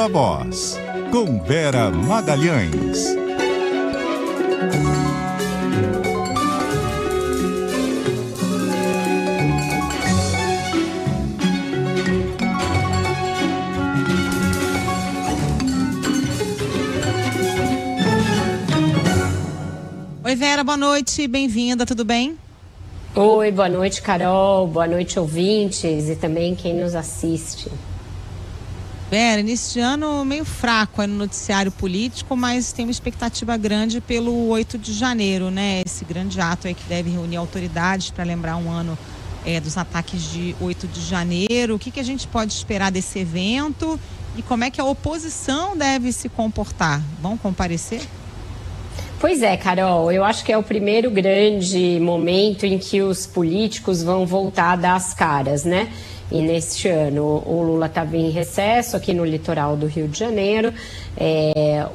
Viva Voz, com Vera Magalhães. Oi, Vera, boa noite, bem-vinda, tudo bem? Oi, boa noite, Carol, boa noite, ouvintes e também quem nos assiste. Vera, início de ano meio fraco no noticiário político, mas tem uma expectativa grande pelo 8 de janeiro, né? Esse grande ato aí que deve reunir autoridades para lembrar um ano dos ataques de 8 de janeiro. O que a gente pode esperar desse evento e como é que a oposição deve se comportar? Vão comparecer? Pois é, Carol, eu acho que é o primeiro grande momento em que os políticos vão voltar a dar as caras, né? E neste ano o Lula estava em recesso aqui no litoral do Rio de Janeiro,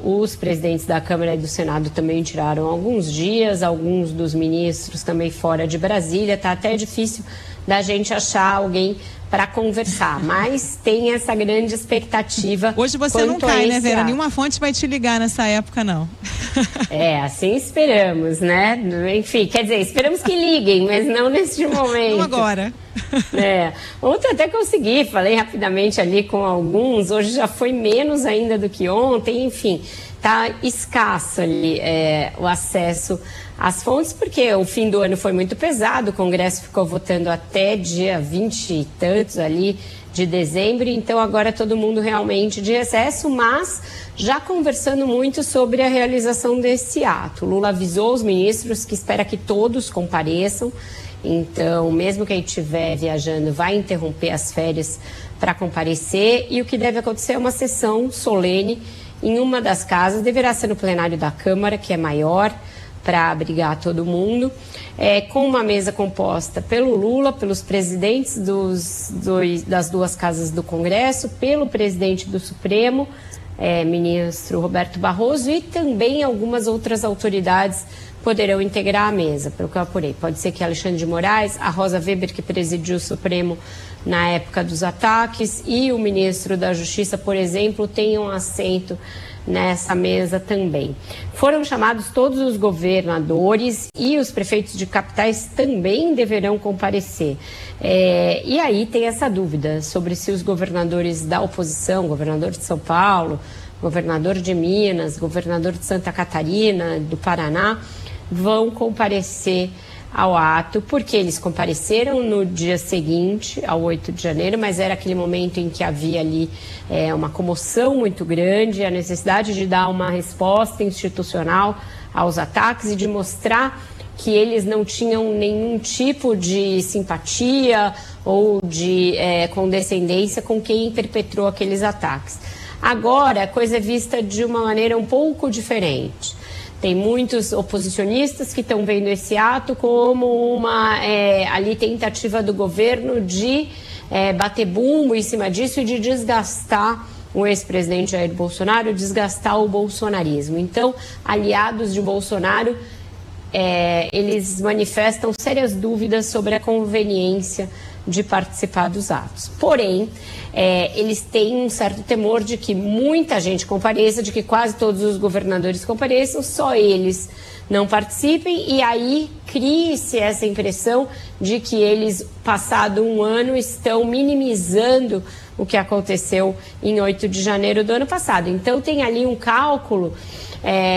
os presidentes da Câmara e do Senado também tiraram alguns dias, alguns dos ministros também fora de Brasília, tá até difícil da gente achar alguém para conversar, mas tem essa grande expectativa. Hoje você não cai, né, Vera? Nenhuma fonte vai te ligar nessa época, não. Assim esperamos, né? Enfim, quer dizer, esperamos que liguem, mas não neste momento. Não agora. Ontem até consegui, falei rapidamente ali com alguns, hoje já foi menos ainda do que ontem, enfim, tá escasso ali o acesso às fontes, porque o fim do ano foi muito pesado, o Congresso ficou votando até dia 20 e tantos ali de dezembro, então agora todo mundo realmente de recesso, mas já conversando muito sobre a realização desse ato. Lula avisou os ministros que espera que todos compareçam, então mesmo quem estiver viajando vai interromper as férias para comparecer, e o que deve acontecer é uma sessão solene em uma das casas, deverá ser no plenário da Câmara, que é maior, para abrigar todo mundo, com uma mesa composta pelo Lula, pelos presidentes das duas casas do Congresso, pelo presidente do Supremo, ministro Roberto Barroso, e também algumas outras autoridades poderão integrar a mesa, pelo que eu apurei. Pode ser que Alexandre de Moraes, a Rosa Weber, que presidiu o Supremo na época dos ataques, e o ministro da Justiça, por exemplo, tenham assento nessa mesa também. Foram chamados todos os governadores e os prefeitos de capitais também deverão comparecer. E aí tem essa dúvida sobre se os governadores da oposição, governador de São Paulo, governador de Minas, governador de Santa Catarina, do Paraná, vão comparecer ao ato, porque eles compareceram no dia seguinte, ao 8 de janeiro, mas era aquele momento em que havia ali uma comoção muito grande, a necessidade de dar uma resposta institucional aos ataques e de mostrar que eles não tinham nenhum tipo de simpatia ou de condescendência com quem perpetrou aqueles ataques. Agora, a coisa é vista de uma maneira um pouco diferente. Tem muitos oposicionistas que estão vendo esse ato como uma tentativa do governo de bater bumbo em cima disso e de desgastar o ex-presidente Jair Bolsonaro, desgastar o bolsonarismo. Então, aliados de Bolsonaro, eles manifestam sérias dúvidas sobre a conveniência de participar dos atos. Porém, eles têm um certo temor de que muita gente compareça, de que quase todos os governadores compareçam, só eles não participem, e aí crie-se essa impressão de que eles, passado um ano, estão minimizando o que aconteceu em 8 de janeiro do ano passado. Então tem ali um cálculo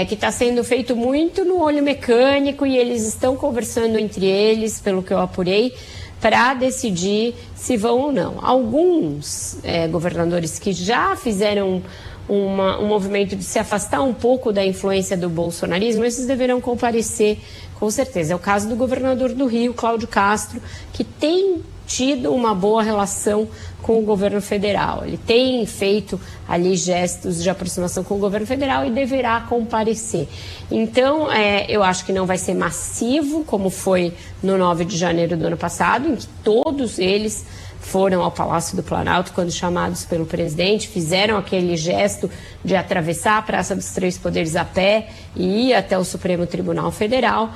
que está sendo feito muito no olho mecânico, e eles estão conversando entre eles, pelo que eu apurei, para decidir se vão ou não. Alguns governadores que já fizeram um movimento de se afastar um pouco da influência do bolsonarismo, esses deverão comparecer com certeza. É o caso do governador do Rio, Cláudio Castro, que tem tido uma boa relação com o governo federal. Ele tem feito ali gestos de aproximação com o governo federal e deverá comparecer. Então, eu acho que não vai ser massivo, como foi no 9 de janeiro do ano passado, em que todos eles foram ao Palácio do Planalto quando chamados pelo presidente, fizeram aquele gesto de atravessar a Praça dos Três Poderes a pé e ir até o Supremo Tribunal Federal.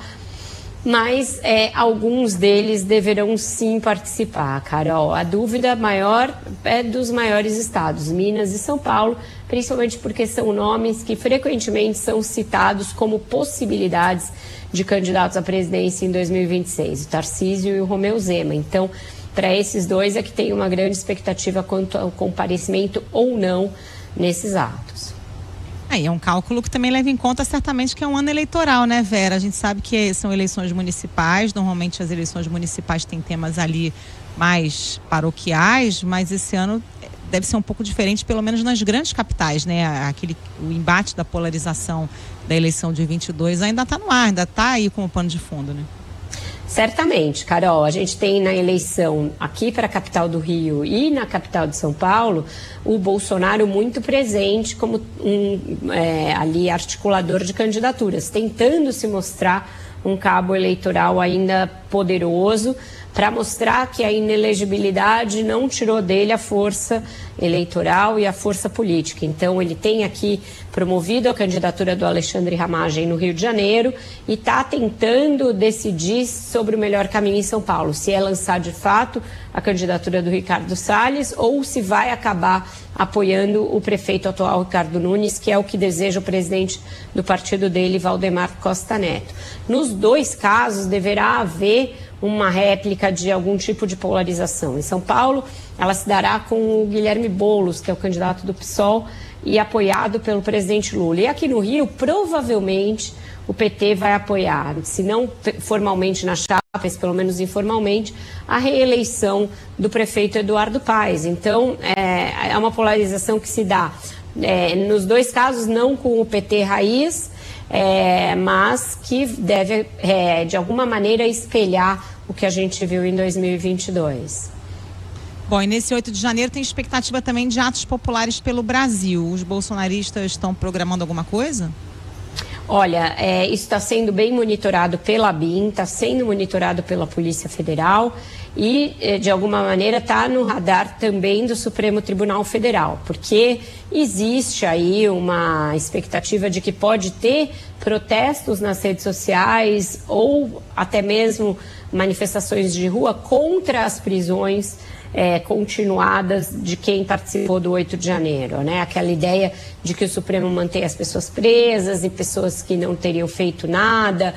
mas alguns deles deverão sim participar, Carol. A dúvida maior é dos maiores estados, Minas e São Paulo, principalmente porque são nomes que frequentemente são citados como possibilidades de candidatos à presidência em 2026, o Tarcísio e o Romeu Zema. Então, para esses dois é que tem uma grande expectativa quanto ao comparecimento ou não nesses atos. É um cálculo que também leva em conta certamente que é um ano eleitoral, né, Vera? A gente sabe que são eleições municipais, normalmente as eleições municipais têm temas ali mais paroquiais, mas esse ano deve ser um pouco diferente, pelo menos nas grandes capitais, né? O embate da polarização da eleição de 22 ainda está no ar, ainda está aí como pano de fundo, né? Certamente, Carol, a gente tem na eleição aqui para a capital do Rio e na capital de São Paulo o Bolsonaro muito presente como ali articulador de candidaturas, tentando se mostrar um cabo eleitoral ainda poderoso para mostrar que a inelegibilidade não tirou dele a força eleitoral e a força política. Então, ele tem aqui promovido a candidatura do Alexandre Ramagem no Rio de Janeiro e está tentando decidir sobre o melhor caminho em São Paulo, se é lançar de fato a candidatura do Ricardo Salles ou se vai acabar apoiando o prefeito atual Ricardo Nunes, que é o que deseja o presidente do partido dele, Valdemar Costa Neto. Nos dois casos, deverá haver uma réplica de algum tipo de polarização. Em São Paulo, ela se dará com o Guilherme Boulos, que é o candidato do PSOL e apoiado pelo presidente Lula. E aqui no Rio, provavelmente, o PT vai apoiar, se não formalmente na chapa, mas pelo menos informalmente, a reeleição do prefeito Eduardo Paes. Então, é uma polarização que se dá, nos dois casos, não com o PT raiz, mas que deve, de alguma maneira, espelhar o que a gente viu em 2022. Bom, e nesse 8 de janeiro tem expectativa também de atos populares pelo Brasil. Os bolsonaristas estão programando alguma coisa? Olha, isso está sendo bem monitorado pela ABIN, está sendo monitorado pela Polícia Federal e, de alguma maneira, está no radar também do Supremo Tribunal Federal, porque existe aí uma expectativa de que pode ter protestos nas redes sociais ou até mesmo manifestações de rua contra as prisões continuadas de quem participou do 8 de janeiro, né? Aquela ideia de que o Supremo mantém as pessoas presas e pessoas que não teriam feito nada.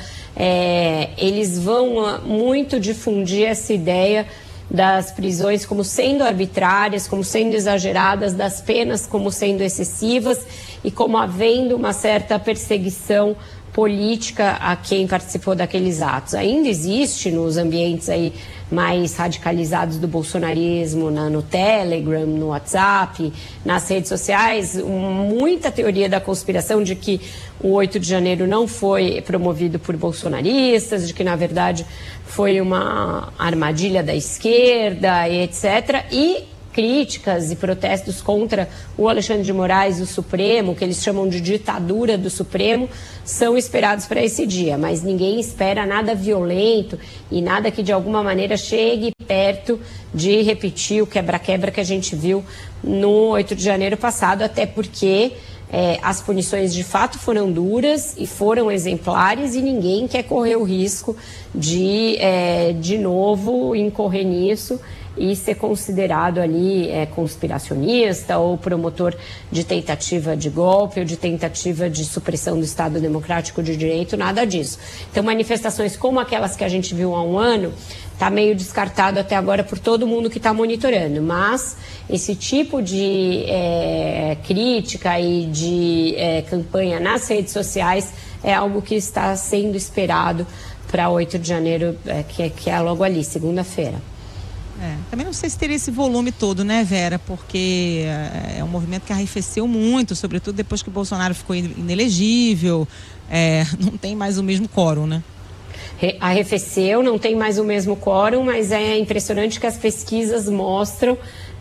Eles vão muito difundir essa ideia das prisões como sendo arbitrárias, como sendo exageradas, das penas como sendo excessivas e como havendo uma certa perseguição política a quem participou daqueles atos. Ainda existe nos ambientes aí mais radicalizados do bolsonarismo, no Telegram, no WhatsApp, nas redes sociais, muita teoria da conspiração de que o 8 de janeiro não foi promovido por bolsonaristas, de que, na verdade, foi uma armadilha da esquerda, etc. E críticas e protestos contra o Alexandre de Moraes e o Supremo, que eles chamam de ditadura do Supremo, são esperados para esse dia, mas ninguém espera nada violento e nada que de alguma maneira chegue perto de repetir o quebra-quebra que a gente viu no 8 de janeiro passado, até porque as punições de fato foram duras e foram exemplares e ninguém quer correr o risco de novo incorrer nisso e ser considerado ali conspiracionista ou promotor de tentativa de golpe ou de tentativa de supressão do Estado Democrático de Direito, nada disso. Então, manifestações como aquelas que a gente viu há um ano, está meio descartado até agora por todo mundo que está monitorando, mas esse tipo de crítica e de campanha nas redes sociais é algo que está sendo esperado para 8 de janeiro, que é logo ali, segunda-feira. Também não sei se teria esse volume todo, né, Vera? Porque é um movimento que arrefeceu muito, sobretudo depois que o Bolsonaro ficou inelegível, não tem mais o mesmo quórum, né? Arrefeceu, não tem mais o mesmo quórum, mas é impressionante que as pesquisas mostram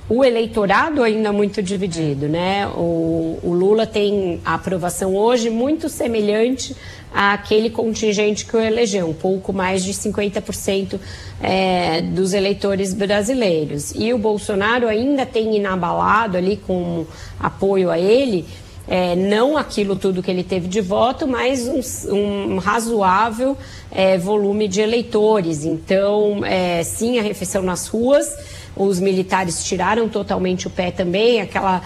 o eleitorado ainda muito dividido, né? O Lula tem a aprovação hoje muito semelhante àquele contingente que o elegeu, um pouco mais de 50% dos eleitores brasileiros. E o Bolsonaro ainda tem inabalado ali com apoio a ele não aquilo tudo que ele teve de voto, mas um razoável volume de eleitores. Então, sim, arrefeceu nas ruas. Os militares tiraram totalmente o pé também, aquela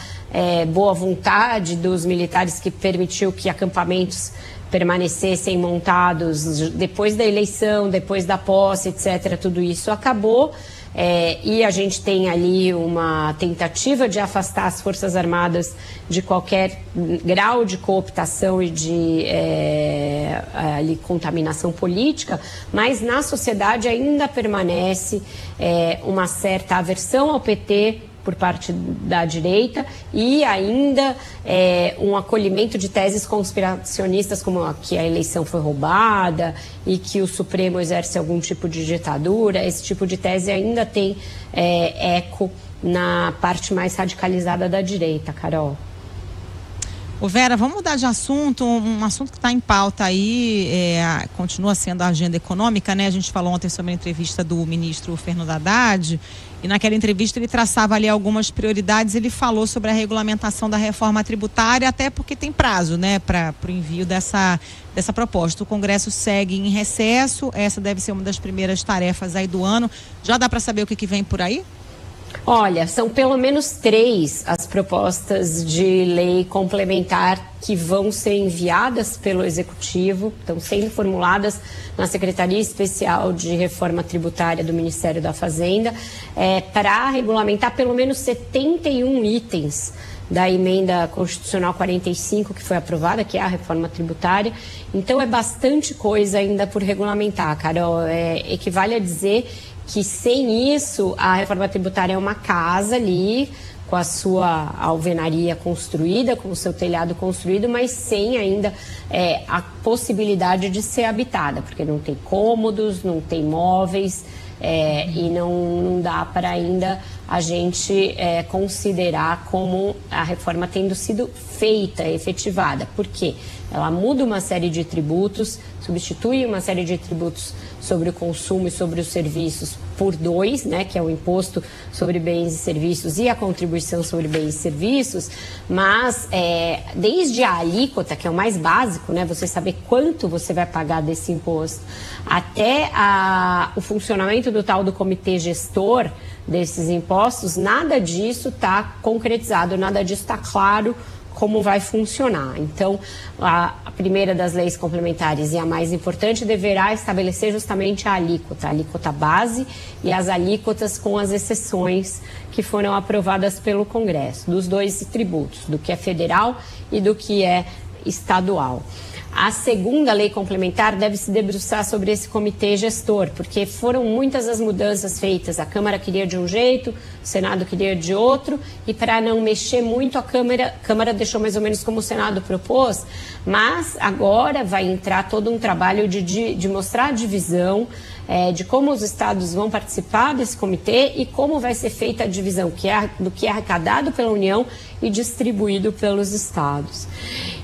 boa vontade dos militares que permitiu que acampamentos permanecessem montados depois da eleição, depois da posse, etc. Tudo isso acabou. E a gente tem ali uma tentativa de afastar as Forças Armadas de qualquer grau de cooptação e de ali, contaminação política, mas na sociedade ainda permanece uma certa aversão ao PT por parte da direita e ainda um acolhimento de teses conspiracionistas como que a eleição foi roubada e que o Supremo exerce algum tipo de ditadura. Esse tipo de tese ainda tem eco na parte mais radicalizada da direita, Carol. Ô Vera, vamos mudar de assunto, um assunto que está em pauta aí, continua sendo a agenda econômica, né? A gente falou ontem sobre a entrevista do ministro Fernando Haddad, e naquela entrevista ele traçava ali algumas prioridades. Ele falou sobre a regulamentação da reforma tributária, até porque tem prazo, né, para o envio dessa proposta. O Congresso segue em recesso, essa deve ser uma das primeiras tarefas aí do ano. Já dá para saber o que vem por aí? Olha, são pelo menos 3 as propostas de lei complementar que vão ser enviadas pelo Executivo, estão sendo formuladas na Secretaria Especial de Reforma Tributária do Ministério da Fazenda, para regulamentar pelo menos 71 itens da emenda constitucional 45 que foi aprovada, que é a reforma tributária. Então é bastante coisa ainda por regulamentar, Carol. Equivale a dizer que sem isso a reforma tributária é uma casa ali com a sua alvenaria construída, com o seu telhado construído, mas sem ainda a possibilidade de ser habitada, porque não tem cômodos, não tem móveis e não dá para ainda a gente considerar como a reforma tendo sido feita, efetivada. Por quê? Ela muda uma série de tributos, substitui uma série de tributos sobre o consumo e sobre os serviços por 2, né, que é o imposto sobre bens e serviços e a contribuição sobre bens e serviços, mas desde a alíquota, que é o mais básico, né, você saber quanto você vai pagar desse imposto, até o funcionamento do tal do comitê gestor desses impostos, nada disso está concretizado, nada disso está claro como vai funcionar. Então, a primeira das leis complementares e a mais importante deverá estabelecer justamente a alíquota base e as alíquotas com as exceções que foram aprovadas pelo Congresso, dos 2 tributos, do que é federal e do que é estadual. A segunda lei complementar deve se debruçar sobre esse comitê gestor, porque foram muitas as mudanças feitas. A Câmara queria de um jeito, o Senado queria de outro, e para não mexer muito a Câmara deixou mais ou menos como o Senado propôs, mas agora vai entrar todo um trabalho de mostrar a divisão, de como os estados vão participar desse comitê e como vai ser feita a divisão do que é arrecadado pela União e distribuído pelos estados.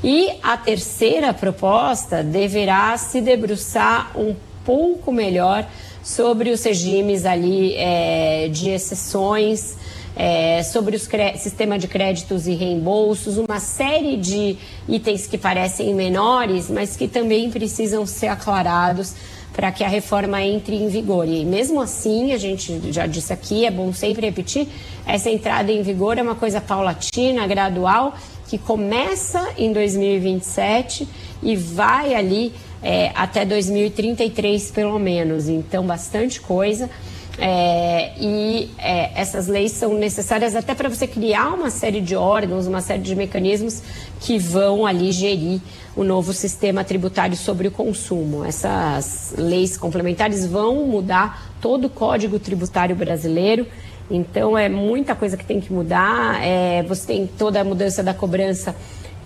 E a terceira proposta deverá se debruçar um pouco melhor sobre os regimes ali de exceções, sobre o sistema de créditos e reembolsos, uma série de itens que parecem menores, mas que também precisam ser aclarados para que a reforma entre em vigor. E mesmo assim, a gente já disse aqui, é bom sempre repetir, essa entrada em vigor é uma coisa paulatina, gradual, que começa em 2027 e vai ali até 2033 pelo menos. Então, bastante coisa. Essas leis são necessárias até para você criar uma série de órgãos, uma série de mecanismos que vão ali gerir o novo sistema tributário sobre o consumo. Essas leis complementares vão mudar todo o Código Tributário brasileiro. Então, é muita coisa que tem que mudar. Você tem toda a mudança da cobrança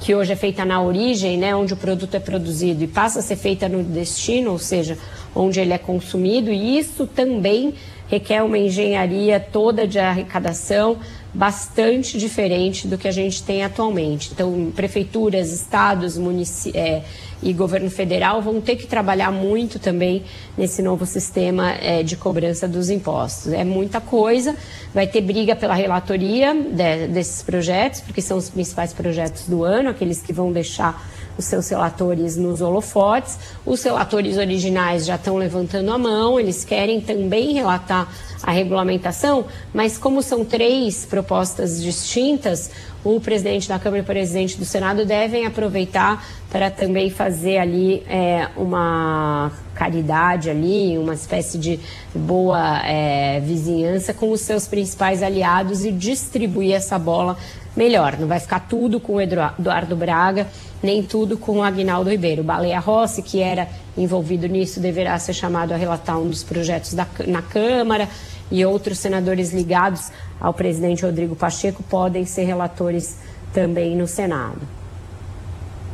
que hoje é feita na origem, né, onde o produto é produzido, e passa a ser feita no destino, ou seja, onde ele é consumido, e isso também requer uma engenharia toda de arrecadação bastante diferente do que a gente tem atualmente. Então, prefeituras, estados, e governo federal vão ter que trabalhar muito também nesse novo sistema de cobrança dos impostos. É muita coisa, vai ter briga pela relatoria desses projetos, porque são os principais projetos do ano, aqueles que vão deixar os seus relatores nos holofotes. Os relatores originais já estão levantando a mão, eles querem também relatar a regulamentação, mas como são 3 propostas distintas, o presidente da Câmara e o presidente do Senado devem aproveitar para também fazer ali uma caridade ali, uma espécie de boa vizinhança com os seus principais aliados e distribuir essa bola melhor. Não vai ficar tudo com o Eduardo Braga, nem tudo com o Aguinaldo Ribeiro. Baleia Rossi, que era envolvido nisso, deverá ser chamado a relatar um dos projetos na Câmara, e outros senadores ligados ao presidente Rodrigo Pacheco podem ser relatores também no Senado.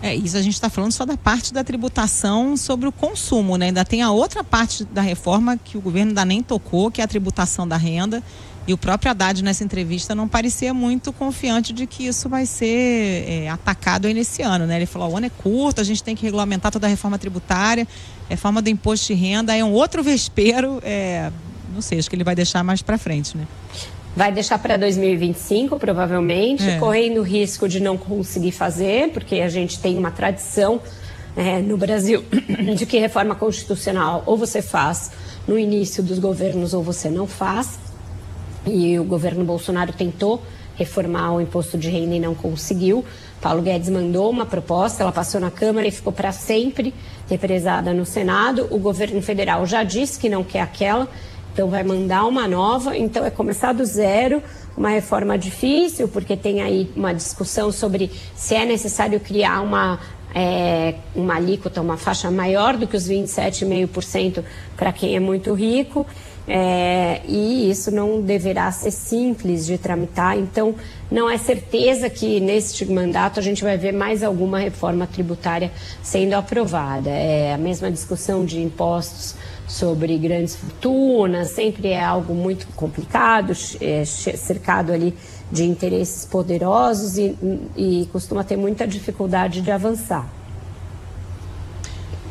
Isso a gente está falando só da parte da tributação sobre o consumo, né? Ainda tem a outra parte da reforma que o governo ainda nem tocou, que é a tributação da renda. E o próprio Haddad, nessa entrevista, não parecia muito confiante de que isso vai ser atacado aí nesse ano, né? Ele falou, o ano é curto, a gente tem que regulamentar toda a reforma tributária, reforma do imposto de renda, é um outro vespeiro, não sei, acho que ele vai deixar mais para frente, né? Vai deixar para 2025, provavelmente, correndo o risco de não conseguir fazer, porque a gente tem uma tradição no Brasil de que reforma constitucional ou você faz no início dos governos ou você não faz. E o governo Bolsonaro tentou reformar o imposto de renda e não conseguiu. Paulo Guedes mandou uma proposta, ela passou na Câmara e ficou para sempre represada no Senado. O governo federal já disse que não quer aquela, então vai mandar uma nova. Então é começar do zero, uma reforma difícil, porque tem aí uma discussão sobre se é necessário criar uma alíquota, uma faixa maior do que os 27,5% para quem é muito rico. E isso não deverá ser simples de tramitar, então não é certeza que neste mandato a gente vai ver mais alguma reforma tributária sendo aprovada. A mesma discussão de impostos sobre grandes fortunas, sempre é algo muito complicado, cercado ali de interesses poderosos e costuma ter muita dificuldade de avançar.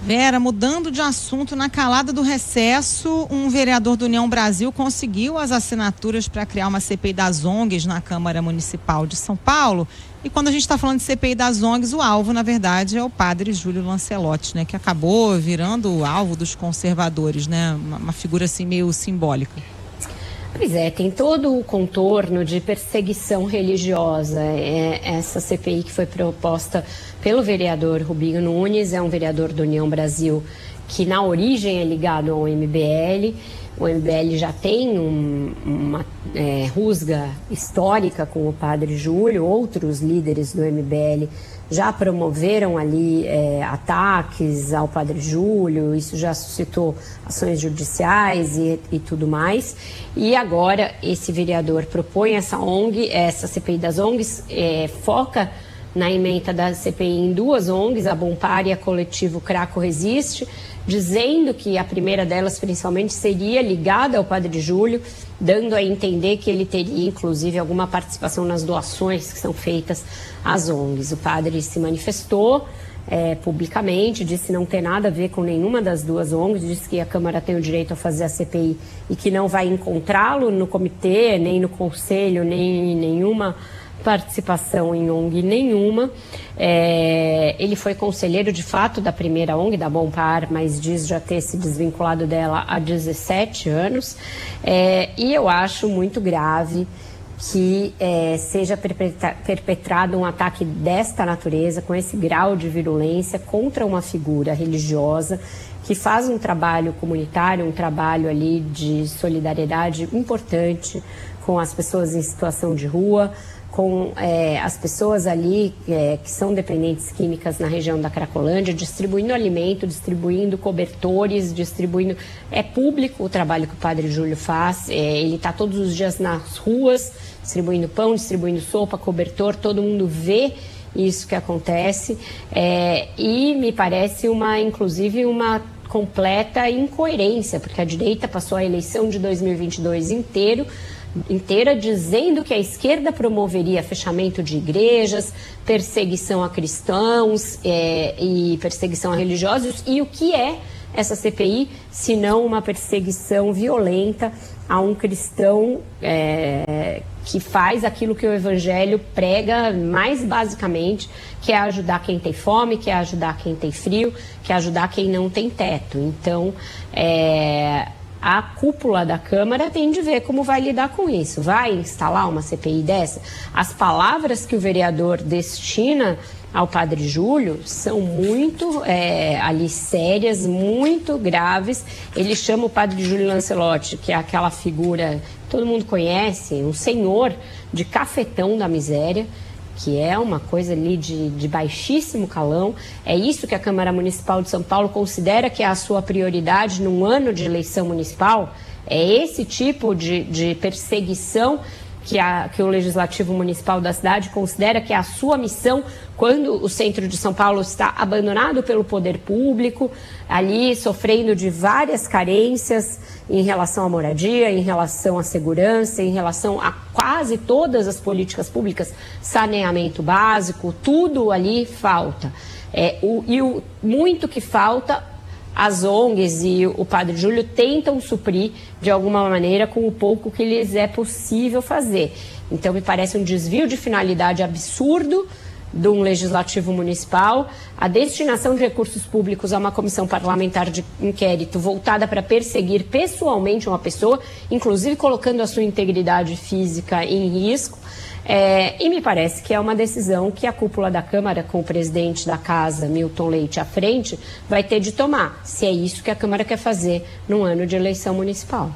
Vera, mudando de assunto, na calada do recesso, um vereador do União Brasil conseguiu as assinaturas para criar uma CPI das ONGs na Câmara Municipal de São Paulo. E quando a gente está falando de CPI das ONGs, o alvo, na verdade, é o padre Júlio Lancelotti, né? Que acabou virando o alvo dos conservadores, né? Uma figura assim meio simbólica. Pois tem todo o contorno de perseguição religiosa. Essa CPI que foi proposta pelo vereador Rubinho Nunes, é um vereador do União Brasil que na origem é ligado ao MBL. O MBL já tem uma rusga histórica com o padre Júlio, outros líderes do MBL já promoveram ali ataques ao padre Júlio, isso já suscitou ações judiciais e tudo mais. E agora esse vereador propõe essa ONG, essa CPI das ONGs, foca na ementa da CPI em 2 ONGs, a Bompar e a Coletivo Craco Resiste, dizendo que a primeira delas principalmente seria ligada ao padre Júlio, dando a entender que ele teria inclusive alguma participação nas doações que são feitas às ONGs. O padre se manifestou publicamente, disse não ter nada a ver com nenhuma das 2 ONGs, disse que a Câmara tem o direito a fazer a CPI e que não vai encontrá-lo no comitê, nem no conselho, nem em nenhuma participação em ONG nenhuma. Ele foi conselheiro de fato da primeira ONG, da Bompar, mas diz já ter se desvinculado dela há 17 anos. E eu acho muito grave que seja perpetrado um ataque desta natureza, com esse grau de virulência, contra uma figura religiosa que faz um trabalho comunitário, um trabalho ali de solidariedade importante com as pessoas em situação de rua, com as pessoas ali que são dependentes químicas na região da Cracolândia, distribuindo alimento, distribuindo cobertores, distribuindo... É público o trabalho que o padre Júlio faz, ele está todos os dias nas ruas, distribuindo pão, distribuindo sopa, cobertor, todo mundo vê isso que acontece, e me parece inclusive uma completa incoerência, porque a direita passou a eleição de 2022 inteiro inteira dizendo que a esquerda promoveria fechamento de igrejas, perseguição a cristãos e perseguição a religiosos. E o que é essa CPI, se não uma perseguição violenta a um cristão que faz aquilo que o Evangelho prega mais basicamente, que é ajudar quem tem fome, que é ajudar quem tem frio, que é ajudar quem não tem teto. Então, a cúpula da Câmara tem de ver como vai lidar com isso. Vai instalar uma CPI dessa? As palavras que o vereador destina ao Padre Júlio são muito ali sérias, muito graves. Ele chama o Padre Júlio Lancelotti, que é aquela figura que todo mundo conhece, um senhor de cafetão da miséria, que é uma coisa ali de baixíssimo calão. É isso que a Câmara Municipal de São Paulo considera que é a sua prioridade num ano de eleição municipal? É esse tipo de perseguição que o Legislativo Municipal da cidade considera que é a sua missão quando o centro de São Paulo está abandonado pelo poder público, ali sofrendo de várias carências em relação à moradia, em relação à segurança, em relação a quase todas as políticas públicas, saneamento básico, tudo ali falta. Muito que falta, as ONGs e o Padre Júlio tentam suprir de alguma maneira com o pouco que lhes é possível fazer. Então me parece um desvio de finalidade absurdo de um legislativo municipal, a destinação de recursos públicos a uma comissão parlamentar de inquérito voltada para perseguir pessoalmente uma pessoa, inclusive colocando a sua integridade física em risco. E me parece que é uma decisão que a cúpula da Câmara, com o presidente da casa, Milton Leite, à frente, vai ter de tomar, se é isso que a Câmara quer fazer num ano de eleição municipal.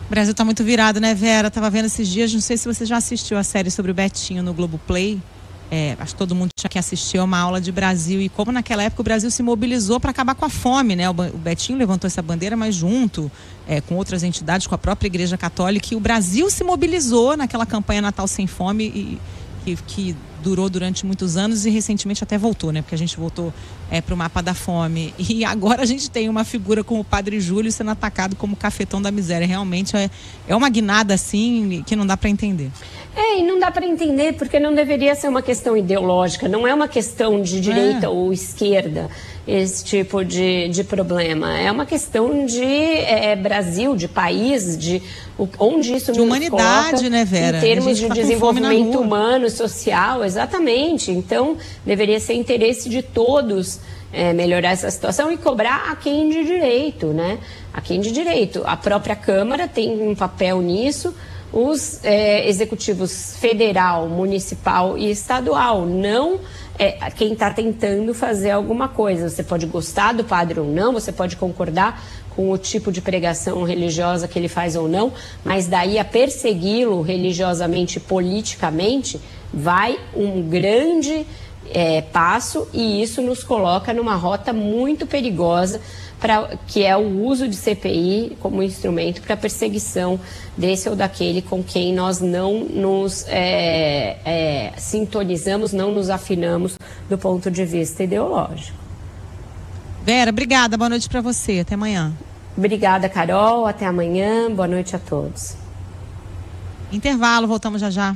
O Brasil está muito virado, né, Vera? Estava vendo esses dias, não sei se você já assistiu a série sobre o Betinho no Globoplay. Acho que todo mundo tinha que assistir a uma aula de Brasil e como naquela época o Brasil se mobilizou para acabar com a fome, né? O Betinho levantou essa bandeira, mas junto com outras entidades, com a própria Igreja Católica, e o Brasil se mobilizou naquela campanha Natal Sem Fome que durou durante muitos anos e recentemente até voltou, né? Porque a gente voltou para o mapa da fome. E agora a gente tem uma figura como o Padre Júlio sendo atacado como cafetão da miséria. Realmente é uma guinada assim que não dá para entender. E não dá para entender porque não deveria ser uma questão ideológica, não é uma questão de direita ou esquerda, esse tipo de problema. É uma questão de Brasil, de país, de onde isso de humanidade, coloca, né, Vera? Em termos de desenvolvimento humano, social, exatamente. Então, deveria ser interesse de todos melhorar essa situação e cobrar a quem de direito, né? A quem de direito. A própria Câmara tem um papel nisso. Os executivos federal, municipal e estadual, não quem está tentando fazer alguma coisa. Você pode gostar do padre ou não, você pode concordar com o tipo de pregação religiosa que ele faz ou não, mas daí a persegui-lo religiosamente e politicamente vai um grande passo, e isso nos coloca numa rota muito perigosa, que é o uso de CPI como instrumento para perseguição desse ou daquele com quem nós não nos sintonizamos, não nos afinamos do ponto de vista ideológico. Vera, obrigada, boa noite para você, até amanhã. Obrigada, Carol, até amanhã, boa noite a todos. Intervalo, voltamos já já.